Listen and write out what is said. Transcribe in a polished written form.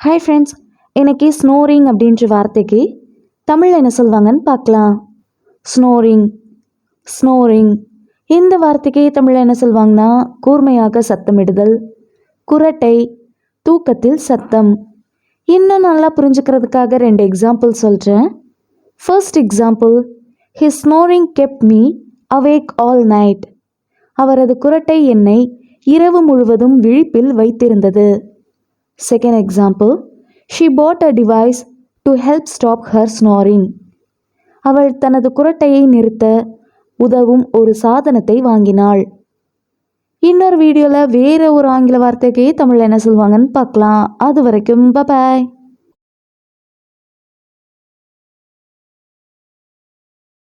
Hi friends, இன்னைக்கு snoring அப்படின்ற வார்த்தைக்கு தமிழில் என்ன சொல்லுவாங்கன்னு பார்க்கலாம். ஸ்னோரிங் ஸ்னோரிங் இந்த வார்த்தைக்கு தமிழில் என்ன சொல்லுவாங்கன்னா கூர்மையாக சத்தமிடுதல், குரட்டை, தூக்கத்தில் சத்தம். இன்னும் நல்லா புரிஞ்சுக்கிறதுக்காக 2 எக்ஸாம்பிள் சொல்கிறேன். First example, his snoring kept me awake all night. அவரது குரட்டை என்னை இரவு முழுவதும் விழிப்பில் வைத்திருந்தது. Second example, she bought a device to help stop her snoring. அவள் தனது குரட்டையை நிறுத்த உதவும் ஒரு சாதனத்தை வாங்கினாள். இன்னொரு வீடியோவில் வேற ஒரு ஆங்கில வார்த்தைக்கு தமிழில் என்ன சொல்லுவாங்கன்னு பார்க்கலாம். அது வரைக்கும் பாய்.